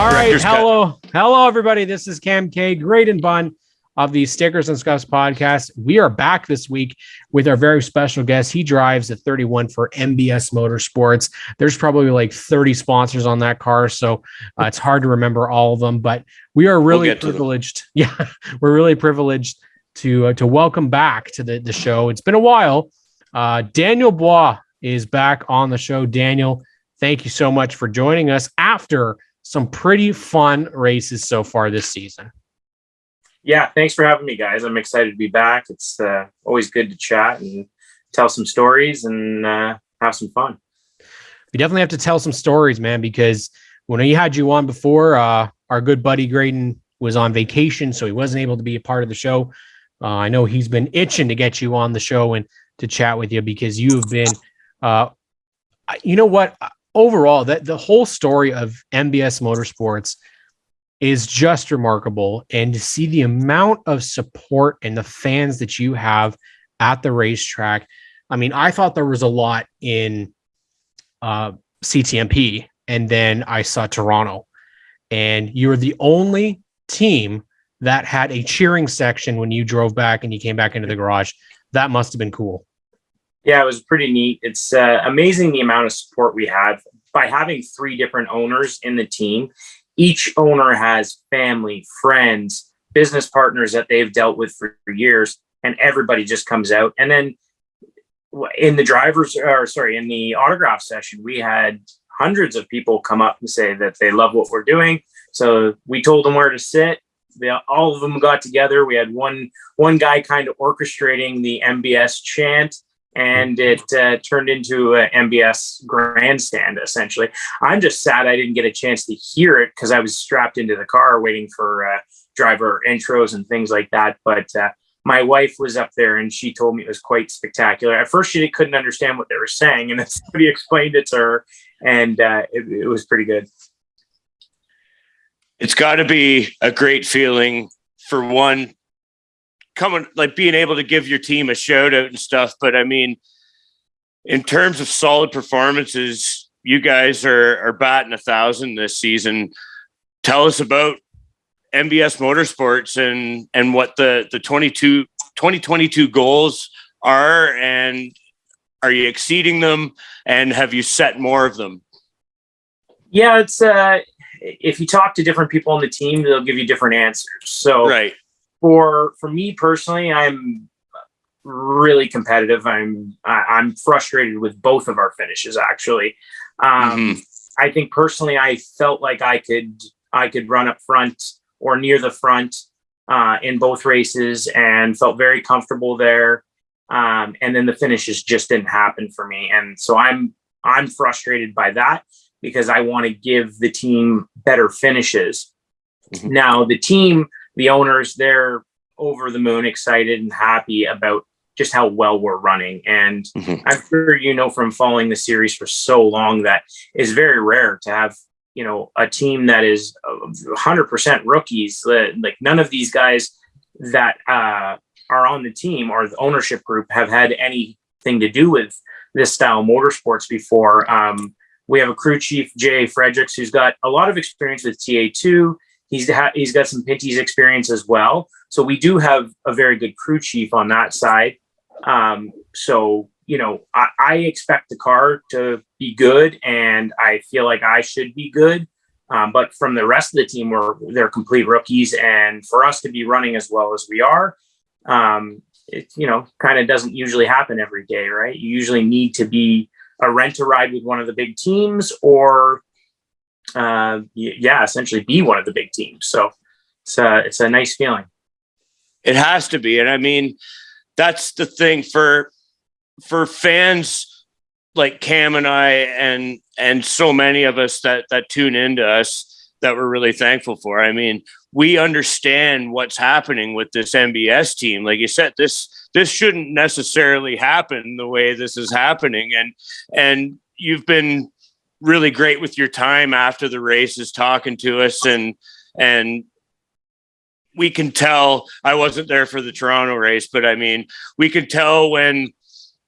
All right. Hello, everybody. This is Cam K, Great and Bun of the Stickers and Scuffs podcast. We are back this week with our very special guest. He drives a 31 for MBS Motorsports. There's probably like 30 sponsors on that car, so it's hard to remember all of them, but we are really privileged. Yeah, we're really privileged to welcome back to the show. It's been a while. Daniel Bois is back on the show. Daniel, thank you so much for joining us after some pretty fun races so far this season. Yeah, thanks for having me, guys. I'm excited to be back. It's always good to chat and tell some stories and have some fun. We definitely have to tell some stories, man, because when we had you on before, our good buddy Graydon was on vacation, so he wasn't able to be a part of the show. I know he's been itching to get you on the show and to chat with you because you have been, you know what? Overall, that the whole story of MBS Motorsports is just remarkable. And to see the amount of support and the fans that you have at the racetrack. I mean, I thought there was a lot in CTMP, and then I saw Toronto, and you were the only team that had a cheering section when you drove back and you came back into the garage. That must have been cool. Yeah, it was pretty neat. It's amazing the amount of support we had by having 3 different owners in the team. Each owner has family, friends, business partners that they've dealt with for years, and everybody just comes out. And then in the autograph session, we had hundreds of people come up and say that they love what we're doing. So we told them where to sit. All of them got together. We had one guy kind of orchestrating the MBS chant, and it turned into an MBS grandstand, essentially. I'm just sad I didn't get a chance to hear it because I was strapped into the car waiting for driver intros and things like that. But my wife was up there, and she told me it was quite spectacular. At first, she couldn't understand what they were saying, and then somebody explained it to her, and it was pretty good. It's got to be a great feeling for one, being able to give your team a shout out and stuff. But I mean, in terms of solid performances, you guys are batting 1,000 this season. Tell us about MBS Motorsports and what the 2022 goals are, and are you exceeding them, and have you set more of them? Yeah, it's if you talk to different people on the team, they'll give you different answers. So right. For me personally, I'm really competitive. I'm frustrated with both of our finishes, actually. I think personally, I felt like I could run up front or near the front in both races, and felt very comfortable there. And then the finishes just didn't happen for me, and so I'm frustrated by that because I want to give the team better finishes. Now the team, the owners, they're over the moon excited and happy about just how well we're running. And I'm sure you know from following the series for so long that it's very rare to have, a team that is 100% rookies. Like none of these guys that are on the team or the ownership group have had anything to do with this style of motorsports before. We have a crew chief, Jay Fredericks, who's got a lot of experience with TA2. He's got some Pinty's experience as well. So we do have a very good crew chief on that side. So, I expect the car to be good, and I feel like I should be good. But from the rest of the team, they're complete rookies. And for us to be running as well as we are, it, kind of doesn't usually happen every day, right? You usually need to be a rent-a-ride with one of the big teams, or essentially be one of the big teams. So it's a nice feeling. It has to be. And I mean, that's the thing for fans like Cam and I, and so many of us that tune into us, that we're really thankful for. I mean, we understand what's happening with this MBS team. Like you said, this shouldn't necessarily happen the way this is happening. And you've been really great with your time after the races, talking to us, and we can tell. I wasn't there for the Toronto race, but I mean, we could tell when,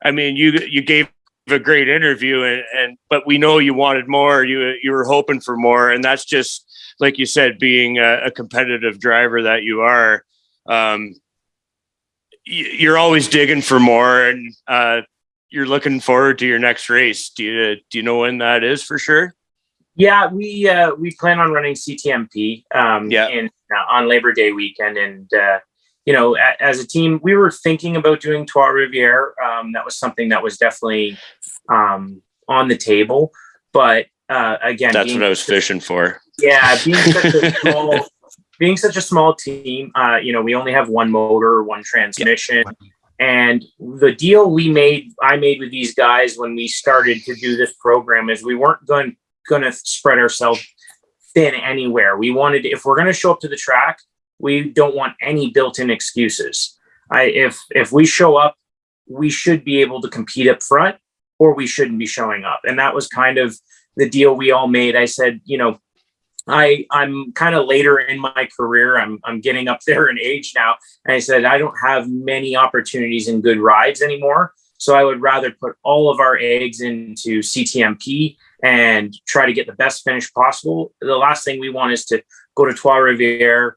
I mean, you gave a great interview, but we know you wanted more. You were hoping for more, and that's just like you said, being a competitive driver that you are. You're always digging for more, and you're looking forward to your next race. Do you know when that is for sure? Yeah, we plan on running CTMP on Labor Day weekend, and as a team, we were thinking about doing Trois Rivières. That was something that was definitely on the table, but again, that's what I was fishing for. Yeah, being such a small team, we only have one motor, one transmission. Yeah. And the deal I made with these guys when we started to do this program is we weren't going to spread ourselves thin anywhere. We wanted, if we're going to show up to the track, we don't want any built-in excuses. If we show up, we should be able to compete up front, or we shouldn't be showing up. And that was kind of the deal we all made. I said, I'm kind of later in my career. I'm getting up there in age now. And I said, I don't have many opportunities in good rides anymore. So I would rather put all of our eggs into CTMP and try to get the best finish possible. The last thing we want is to go to Trois Rivières,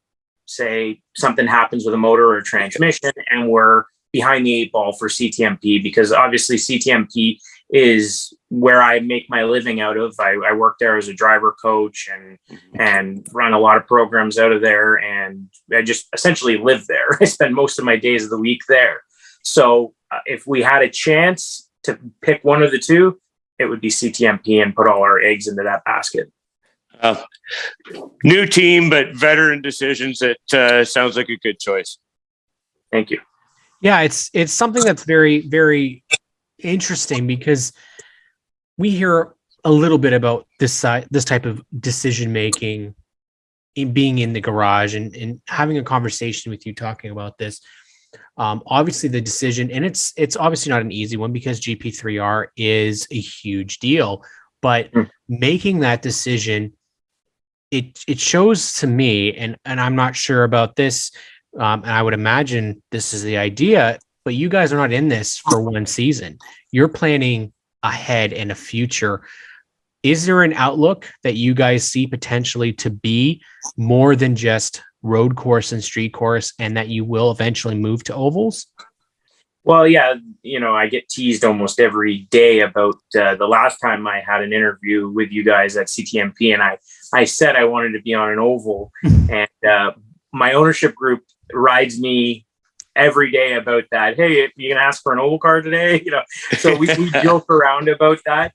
say something happens with a motor or a transmission, and we're behind the 8 ball for CTMP, because obviously CTMP is where I make my living out of. I work there as a driver coach and run a lot of programs out of there. And I just essentially live there. I spend most of my days of the week there. So if we had a chance to pick one of the two, it would be CTMP and put all our eggs into that basket. New team, but veteran decisions. It sounds like a good choice. Thank you. Yeah, it's something that's very, very interesting, because we hear a little bit about this type of decision making in being in the garage and having a conversation with you talking about this. Obviously the decision, and it's obviously not an easy one, because GP3R is a huge deal, but making that decision, it shows to me, and I'm not sure about this, and I would imagine this is the idea, but you guys are not in this for one season. You're planning ahead in a future. Is there an outlook that you guys see potentially to be more than just road course and street course, and that you will eventually move to ovals? Well, yeah, I get teased almost every day about the last time I had an interview with you guys at CTMP, and I said I wanted to be on an oval, and my ownership group rides me every day about that. Hey, you gonna ask for an oval car today? So we joke around about that.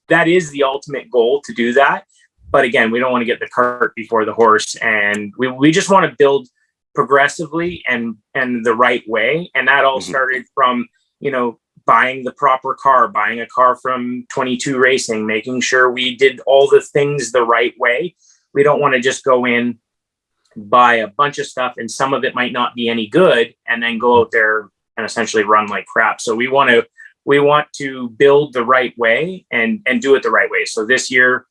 That is the ultimate goal, to do that. But again, we don't want to get the cart before the horse, and we just want to build progressively and the right way. And that all started from, buying the proper car, buying a car from 22 Racing, making sure we did all the things the right way. We don't want to just go in, buy a bunch of stuff, and some of it might not be any good, and then go out there and essentially run like crap. So we want to build the right way and do it the right way. So this year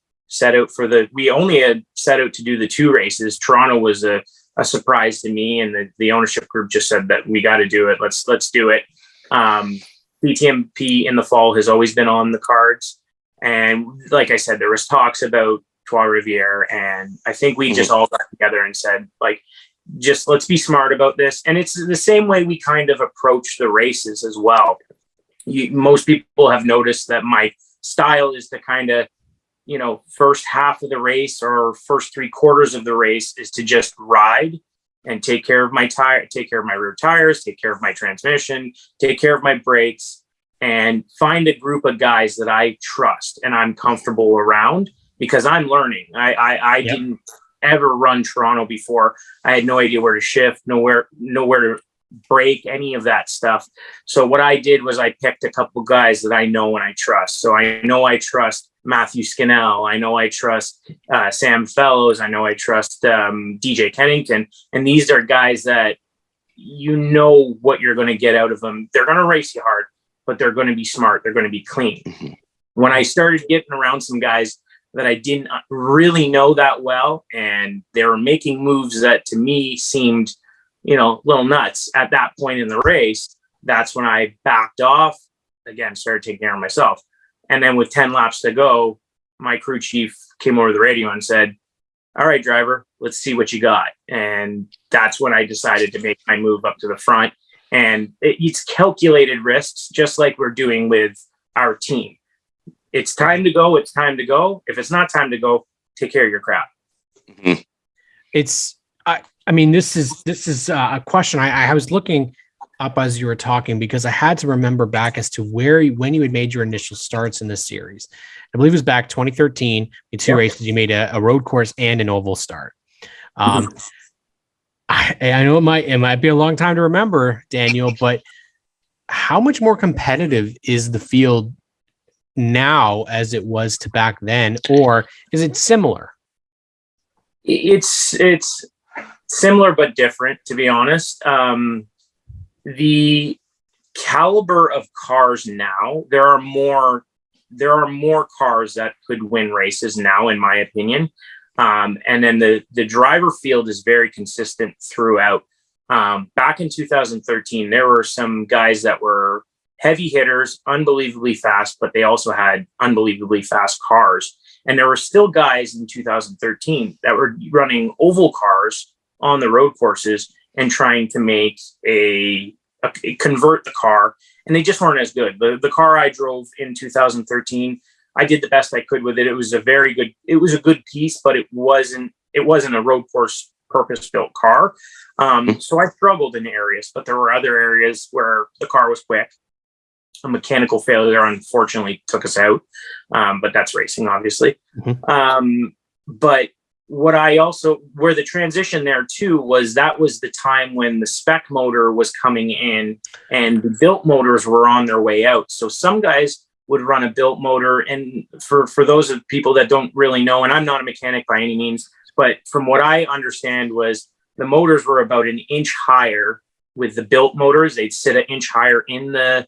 we only had set out to do the 2 races. Toronto was a surprise to me, and the ownership group just said that we got to do it. Let's do it. CTMP in the fall has always been on the cards. And like I said, there was talks about Trois Rivières, and I think we just all got together and said, just let's be smart about this. And it's the same way we kind of approach the races as well. Most people have noticed that my style is to kind of, first half of the race or first 3/4 of the race is to just ride and take care of my tire, take care of my rear tires, take care of my transmission, take care of my brakes, and find a group of guys that I trust and I'm comfortable around, because I'm learning. I didn't ever run Toronto before. I had no idea where to shift, nowhere to brake, any of that stuff. So what I did was I picked a couple guys that I know and I trust. So I know I trust Matthew Skinnell. I know I trust Sam Fellows. I know I trust DJ Kennington. And these are guys that what you're going to get out of them. They're going to race you hard, but they're going to be smart. They're going to be clean. When I started getting around some guys that I didn't really know that well, and they were making moves that to me seemed, a little nuts at that point in the race, that's when I backed off. again, started taking care of myself. And then with 10 laps to go, my crew chief came over the radio and said, all right, driver, let's see what you got. And that's when I decided to make my move up to the front. And it's calculated risks, just like we're doing with our team. It's time to go. It's time to go. If it's not time to go, take care of your crap. Mm-hmm. I mean, this is a question I was looking up as you were talking, because I had to remember back as to when you had made your initial starts in this series. I believe it was back 2013. In two races, you made a road course and an oval start. I know it might be a long time to remember, Daniel, but how much more competitive is the field now as it was to back then, or is it similar? It's similar but different, to be honest. The caliber of cars now, there are more cars that could win races now, in my opinion. And then the driver field is very consistent throughout. Back in 2013, there were some guys that were heavy hitters, unbelievably fast, but they also had unbelievably fast cars. And there were still guys in 2013 that were running oval cars on the road courses and trying to make convert the car, and they just weren't as good. The car I drove in 2013, I did the best I could with it. It was a good piece, but it wasn't a road course purpose-built car. So I struggled in areas, but there were other areas where the car was quick. A mechanical failure, unfortunately, took us out. But that's racing, obviously. Mm-hmm. But where the transition there too was the time when the spec motor was coming in and the built motors were on their way out. So some guys would run a built motor. And for those of people that don't really know, and I'm not a mechanic by any means, but from what I understand was the motors were about an inch higher with the built motors. They'd sit an inch higher in the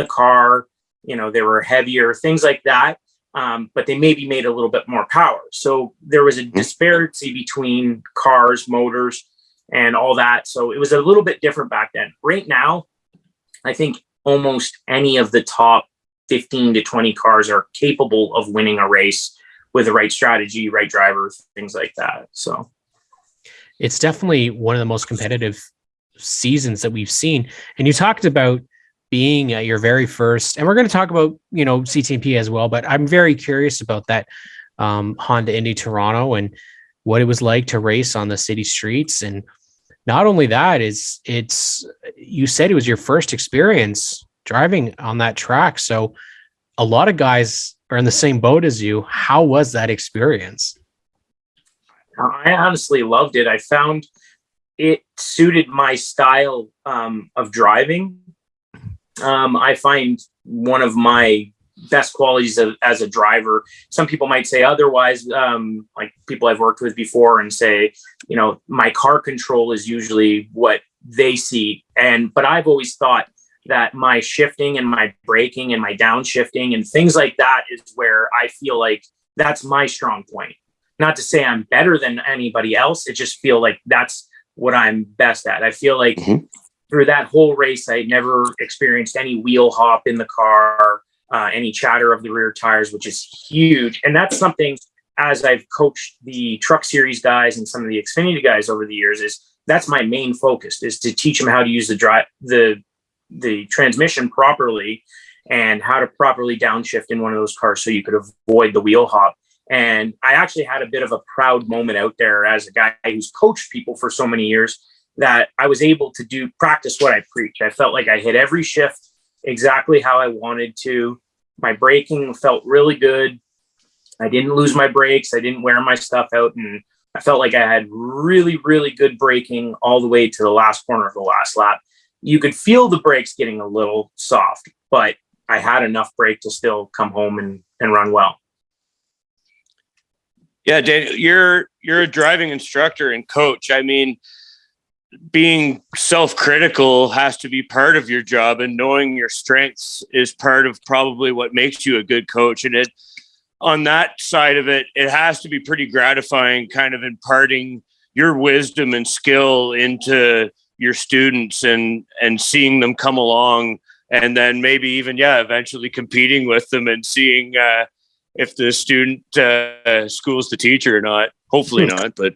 car. You know, they were heavier, things like that. But they maybe made a little bit more power. So there was a disparity between cars, motors, and all that. So it was a little bit different back then. Right now, I think almost any of the top 15 to 20 cars are capable of winning a race with the right strategy, right driver, things like that. So it's definitely one of the most competitive seasons that we've seen. And you talked about being your very first, and we're going to talk about, CTMP as well, but I'm very curious about that Honda Indy Toronto and what it was like to race on the city streets. And not only that, you said it was your first experience driving on that track. So a lot of guys are in the same boat as you. How was that experience? I honestly loved it. I found it suited my style of driving. I find one of my best qualities as a driver. Some people might say otherwise, like people I've worked with before, and say, my car control is usually what they see. But I've always thought that my shifting and my braking and my downshifting and things like that is where I feel like that's my strong point. Not to say I'm better than anybody else. It just feel like that's what I'm best at. I feel like through that whole race, I never experienced any wheel hop in the car, any chatter of the rear tires, which is huge. And that's something, as I've coached the Truck Series guys and some of the Xfinity guys over the years, that's my main focus, is to teach them how to use the transmission properly and how to properly downshift in one of those cars so you could avoid the wheel hop. And I actually had a bit of a proud moment out there as a guy who's coached people for so many years, that I was able to practice what I preach. I felt like I hit every shift exactly how I wanted to. My braking felt really good. I didn't lose my brakes. I didn't wear my stuff out. And I felt like I had really, really good braking all the way to the last corner of the last lap. You could feel the brakes getting a little soft, but I had enough brake to still come home and run well. Yeah, Dan, you're a driving instructor and coach. I mean, being self-critical has to be part of your job, and knowing your strengths is part of probably what makes you a good coach. And on that side of it, it has to be pretty gratifying, kind of imparting your wisdom and skill into your students and seeing them come along and then maybe even, eventually competing with them and seeing if the student schools the teacher or not. Hopefully not, but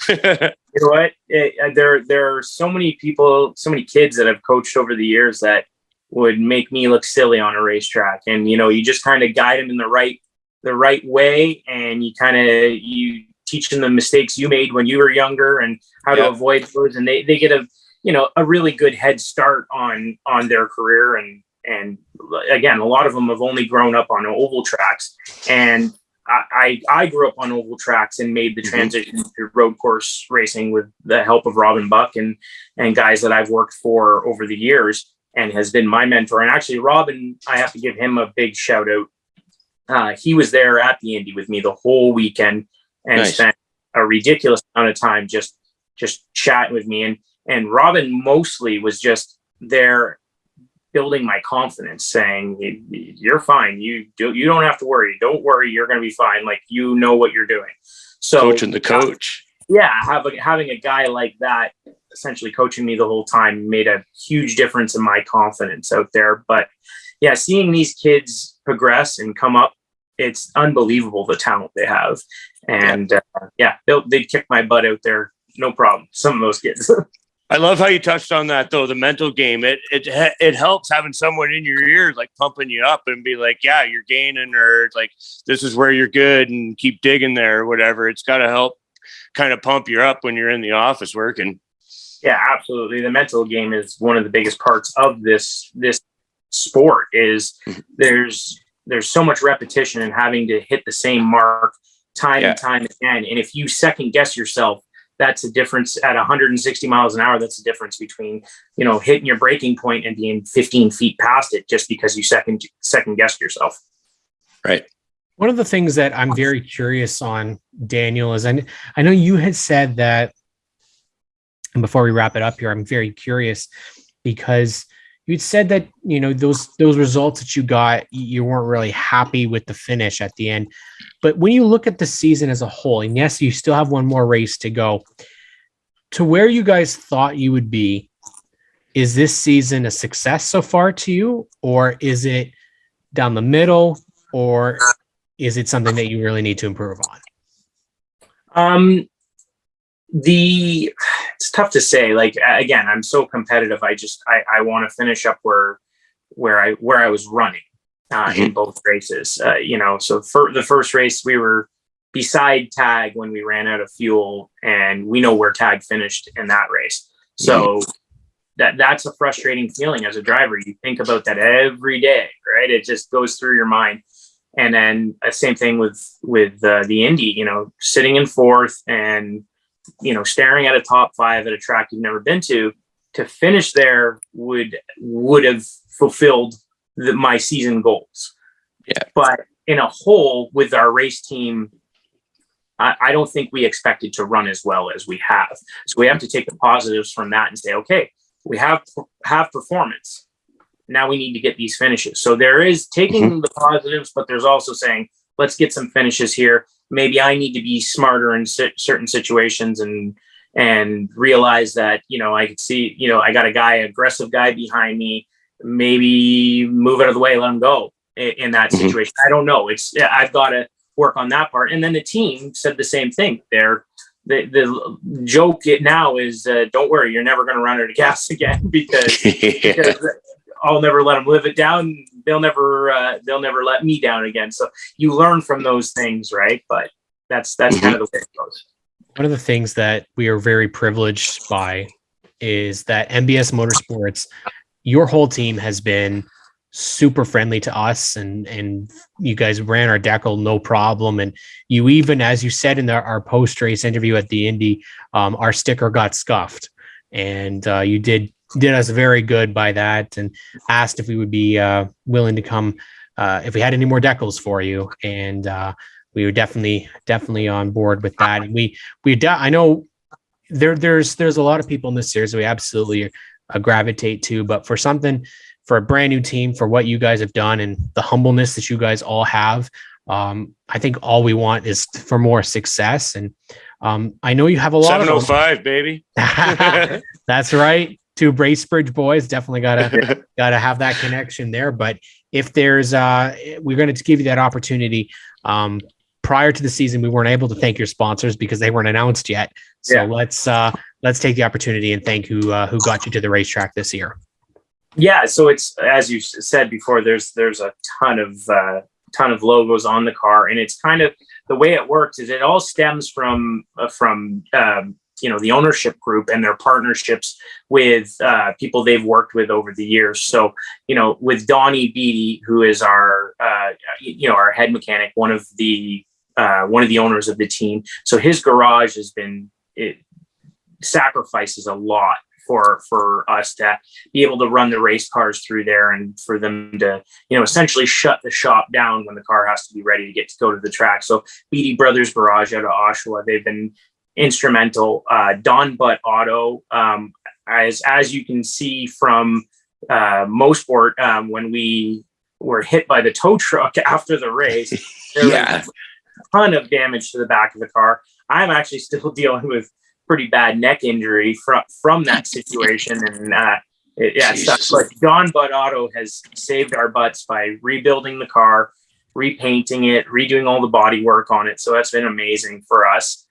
you know what? There are so many people, so many kids that I've coached over the years that would make me look silly on a racetrack. And, you just kind of guide them in the right way. And you teach them the mistakes you made when you were younger and how to avoid those. And they get a really good head start on their career. And again, a lot of them have only grown up on oval tracks, and I grew up on oval tracks and made the transition to road course racing with the help of Robin Buck and guys that I've worked for over the years, and has been my mentor. And actually, Robin, I have to give him a big shout out. He was there at the Indy with me the whole weekend and spent a ridiculous amount of time just chatting with me. And Robin mostly was just there building my confidence, saying, you're fine. You don't have to worry. Don't worry. You're going to be fine. Like, you know what you're doing. So coaching the coach. Having a guy like that essentially coaching me the whole time made a huge difference in my confidence out there. But yeah, seeing these kids progress and come up, it's unbelievable the talent they have. And they'd kick my butt out there. No problem. Some of those kids. I love how you touched on that, though. The mental game, it helps having someone in your ear, like pumping you up and be like, yeah, you're gaining, or like, this is where you're good and keep digging there or whatever. It's got to help kind of pump you up when you're in the office working. Yeah, absolutely. The mental game is one of the biggest parts of this sport. Is there's so much repetition and having to hit the same mark time and time again. And if you second guess yourself, that's a difference at 160 miles an hour. That's the difference between, hitting your braking point and being 15 feet past it just because you second guessed yourself. Right. One of the things that I'm very curious on, Daniel, is I know you had said that, and before we wrap it up here, I'm very curious because you'd said that, those results that you got, you weren't really happy with the finish at the end. But when you look at the season as a whole, and yes, you still have one more race to go, to where you guys thought you would be, is this season a success so far to you? Or is it down the middle? Or is it something that you really need to improve on? It's tough to say. Like, again, I'm so competitive. I want to finish up where I was running in both races. So for the first race, we were beside Tag when we ran out of fuel, and we know where Tag finished in that race. So that's a frustrating feeling as a driver. You think about that every day, right? It just goes through your mind. And then same thing with the Indy, sitting in fourth and staring at a top five at a track you've never been to finish there would have fulfilled my season goals. Yeah. But in a whole, with our race team, I don't think we expected to run as well as we have. So we have to take the positives from that and say, okay, we have performance. Now we need to get these finishes. So there is taking the positives, but there's also saying, let's get some finishes here. Maybe I need to be smarter in certain situations and realize that, I could see, I got aggressive guy behind me, maybe move out of the way, let him go in that situation. I don't know. I've got to work on that part. And then the team said the same thing. The joke now is, don't worry, you're never going to run out of gas again because I'll never let them live it down. They'll never let me down again. So you learn from those things, right? But that's kind of the way it goes. One of the things that we are very privileged by is that MBS Motorsports, your whole team has been super friendly to us, and you guys ran our decal no problem. And you even, as you said in our post-race interview at the Indy, our sticker got scuffed, and you did us very good by that, and asked if we would be willing to come if we had any more decals for you. And we were definitely on board with that. And I know there's a lot of people in this series that we absolutely gravitate to, but for a brand new team, for what you guys have done and the humbleness that you guys all have, I think all we want is for more success. And I know you have a lot 705, baby. That's right. two Bracebridge boys. Definitely gotta have that connection there. But if there's we're going to give you that opportunity. Prior to the season, we weren't able to thank your sponsors because they weren't announced yet. So let's take the opportunity and thank who got you to the racetrack this year. Yeah, so it's, as you said before, there's a ton of logos on the car, and it's kind of the way it works is it all stems from the ownership group and their partnerships with people they've worked with over the years. So with Donnie Beatty, who is our our head mechanic, one of the owners of the team. So his garage sacrifices a lot for us to be able to run the race cars through there, and for them to essentially shut the shop down when the car has to be ready to go to the track. So Beatty Brothers Garage out of Oshawa, they've been instrumental. Don Butt Auto, as you can see from Mosport, when we were hit by the tow truck after the race, there was a ton of damage to the back of the car. I'm actually still dealing with pretty bad neck injury from that situation, and but Don Butt Auto has saved our butts by rebuilding the car, repainting it, redoing all the body work on it. So that's been amazing for us.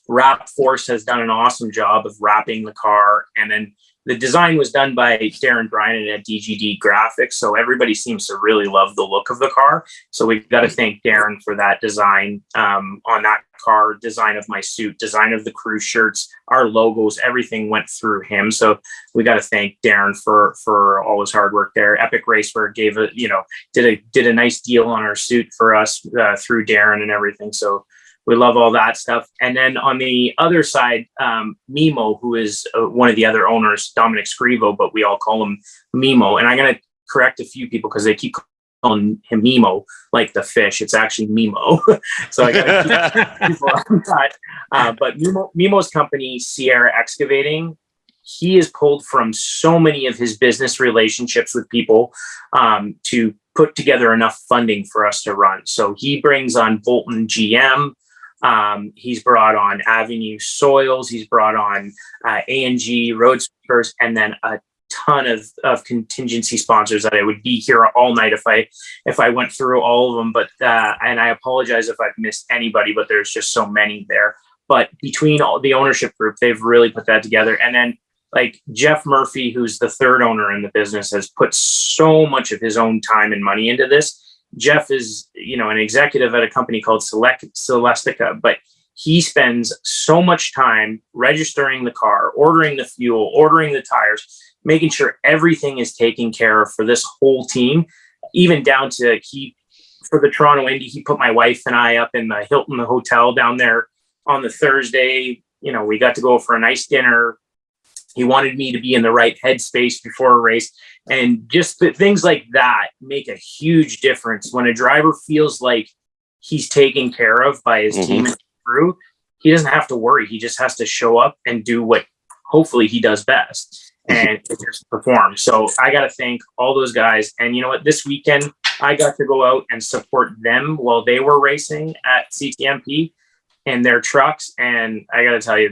Wrap Force has done an awesome job of wrapping the car, and then the design was done by Darren Bryan at DGD Graphics. So everybody seems to really love the look of the car. So we've got to thank Darren for that design on that car, design of my suit, design of the crew shirts, our logos, everything went through him. So we got to thank Darren for all his hard work there. Epic Racewear did a nice deal on our suit for us through Darren and everything. So we love all that stuff. And then on the other side, Mimo, who is one of the other owners, Dominic Scrivo, but we all call him Mimo. And I'm going to correct a few people because they keep calling him Mimo, like the fish. It's actually Mimo. So I got to keep people on that. But Mimo's company, Sierra Excavating, he has pulled from so many of his business relationships with people to put together enough funding for us to run. So he brings on Bolton GM. He's brought on Avenue Soils. He's brought on A&G Road Sweepers, and then a ton of contingency sponsors that I would be here all night if I went through all of them. But and I apologize if I've missed anybody, but there's just so many there. But between all the ownership group, they've really put that together. And then like Jeff Murphy, who's the third owner in the business, has put so much of his own time and money into this. Jeff is, an executive at a company called Celestica, but he spends so much time registering the car, ordering the fuel, ordering the tires, making sure everything is taken care of for this whole team, even down to for the Toronto Indy, he put my wife and I up in the Hilton Hotel down there on the Thursday. We got to go for a nice dinner. He wanted me to be in the right headspace before a race. And just things like that make a huge difference. When a driver feels like he's taken care of by his team and crew, he doesn't have to worry. He just has to show up and do what hopefully he does best and just perform. So I got to thank all those guys. And you know what? This weekend, I got to go out and support them while they were racing at CTMP in their trucks. And I got to tell you,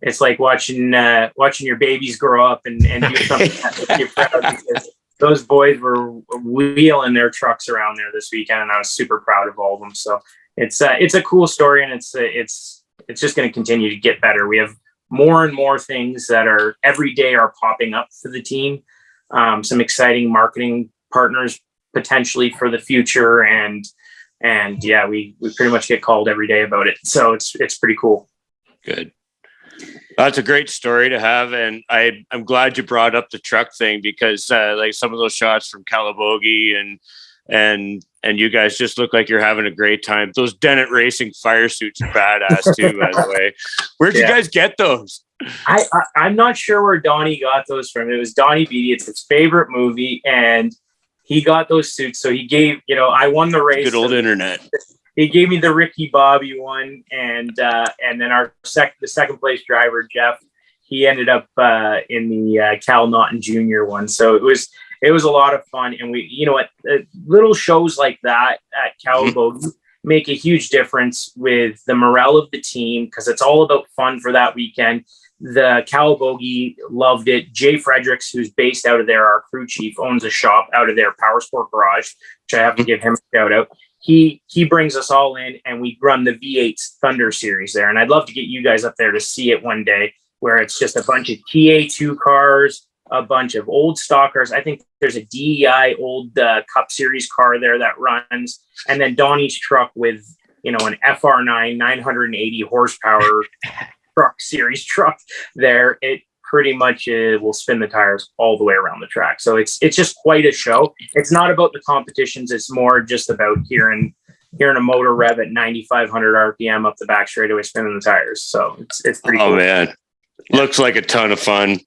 it's like watching your babies grow up and do something that makes you proud, because those boys were wheeling their trucks around there this weekend, and I was super proud of all of them. So it's a cool story, and it's just going to continue to get better. We have more and more things that are every day are popping up for the team. Some exciting marketing partners potentially for the future, and yeah, we pretty much get called every day about it. So it's pretty cool. Good. That's a great story to have, and I'm glad you brought up the truck thing, because like some of those shots from Calabogie and you guys just look like you're having a great time. Those Dennett Racing fire suits are badass too, by the way. Where'd you guys get those? I'm not sure where Donnie got those from. It was Donnie Beatty. It's his favorite movie, and he got those suits. So he gave, I won the race. Good old internet. He gave me the Ricky Bobby one, and then the second place driver Jeff, he ended up in the Cal Naughton Jr. one. So it was a lot of fun, and we, little shows like that at Calabogie make a huge difference with the morale of the team, because it's all about fun for that weekend. The Calabogie loved it. Jay Fredericks, who's based out of there, our crew chief, owns a shop out of their Power Sport Garage, which I have to give him a shout out. He brings us all in, and we run the V8 Thunder Series there. And I'd love to get you guys up there to see it one day, where it's just a bunch of TA2 cars, a bunch of old stock cars. I think there's a DEI old Cup Series car there that runs, and then Donnie's truck with, an FR9 980 horsepower truck series truck there. It pretty much will spin the tires all the way around the track. So it's just quite a show. It's not about the competitions. It's more just about hearing a motor rev at 9,500 RPM up the back straightaway spinning the tires. So it's pretty cool. Oh man, looks like a ton of fun.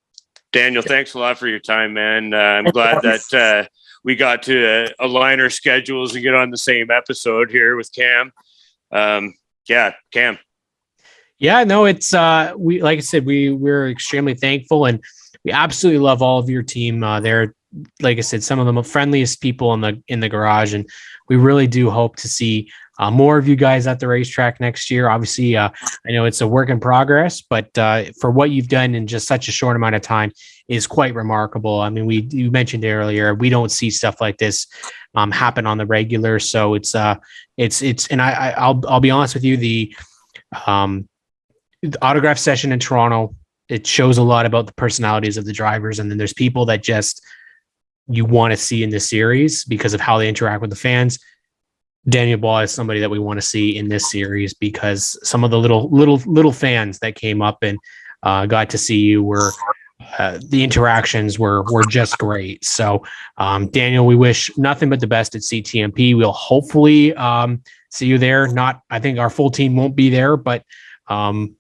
Daniel, thanks a lot for your time, man. I'm glad that we got to align our schedules and get on the same episode here with Cam. Cam. Yeah, no, it's we, like I said, we're extremely thankful, and we absolutely love all of your team. They're, like I said, some of the friendliest people in the garage, and we really do hope to see more of you guys at the racetrack next year. Obviously, I know it's a work in progress, but for what you've done in just such a short amount of time is quite remarkable. I mean, you mentioned earlier, we don't see stuff like this happen on the regular, so it's and I'll be honest with you, the autograph session in Toronto, it shows a lot about the personalities of the drivers. And then there's people that just you want to see in this series because of how they interact with the fans. Daniel Bois is somebody that we want to see in this series because some of the little fans that came up and got to see you were the interactions were just great. So Daniel, we wish nothing but the best at CTMP. We'll hopefully see you there. I think our full team won't be there, but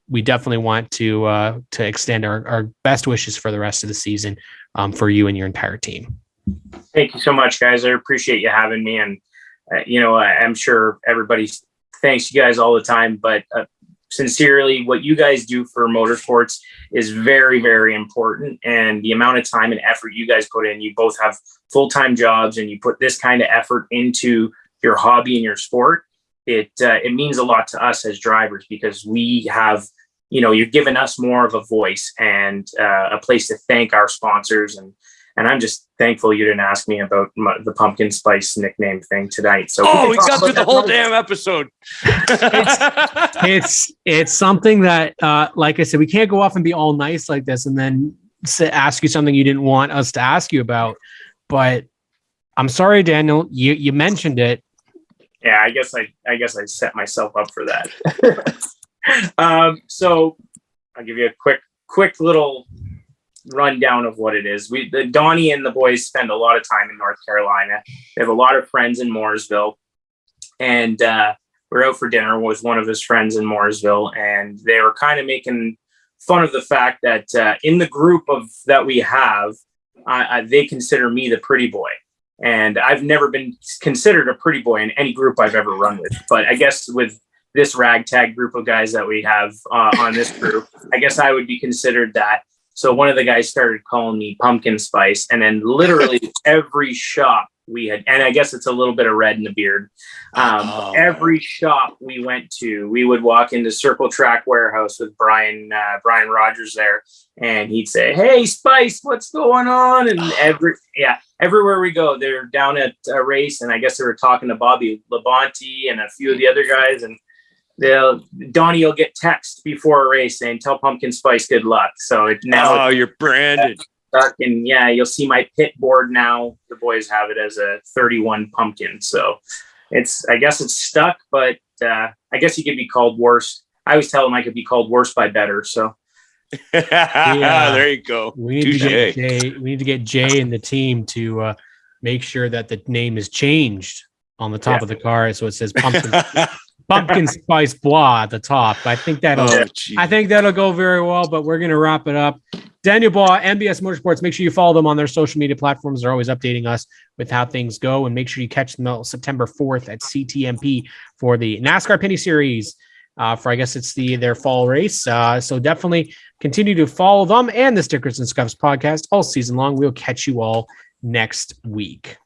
we definitely want to extend our best wishes for the rest of the season for you and your entire team. Thank you so much, guys. I appreciate you having me. And, I'm sure everybody thanks you guys all the time, but sincerely, what you guys do for motorsports is very, very important. And the amount of time and effort you guys put in, you both have full-time jobs and you put this kind of effort into your hobby and your sport. It means a lot to us as drivers because we have, you're giving us more of a voice and a place to thank our sponsors. And I'm just thankful you didn't ask me about the pumpkin spice nickname thing tonight. So we got through the whole damn episode. It's something that, like I said, we can't go off and be all nice like this and then ask you something you didn't want us to ask you about. But I'm sorry, Daniel, you mentioned it. Yeah, I guess I set myself up for that. So I'll give you a quick little rundown of what it is. Donnie and the boys spend a lot of time in North Carolina. They have a lot of friends in Mooresville, and we're out for dinner with one of his friends in Mooresville, and they were kind of making fun of the fact that in the group that we have, they consider me the pretty boy. And I've never been considered a pretty boy in any group I've ever run with. But I guess with this ragtag group of guys that we have on this group, I guess I would be considered that. So one of the guys started calling me pumpkin spice. And then literally every shop we had, and I guess it's a little bit of red in the beard. Every shop we went to, we would walk into Circle Track Warehouse with Brian Rogers there. And he'd say, "Hey, Spice, what's going on?" And everywhere we go, they're down at a race. And I guess they were talking to Bobby Labonte and a few of the other guys. And Donnie will get text before a race saying, "Tell Pumpkin Spice good luck." So now you're branded. And yeah, you'll see my pit board now. The boys have it as a 31 pumpkin. So I guess it's stuck, but I guess you could be called worse. I always tell them I could be called worse by better. So there you go. We need to get Jay and the team to make sure that the name is changed on the top of the car, so it says pumpkin spice Bois at the top. I think that'll go very well. But we're gonna wrap it up. Daniel Bois, MBS Motorsports. Make sure you follow them on their social media platforms. They're always updating us with how things go, and make sure you catch them out September 4th at CTMP for the NASCAR Pinty Series. For I guess it's their fall race. So definitely continue to follow them and the Stickers and Scuffs podcast all season long. We'll catch you all next week.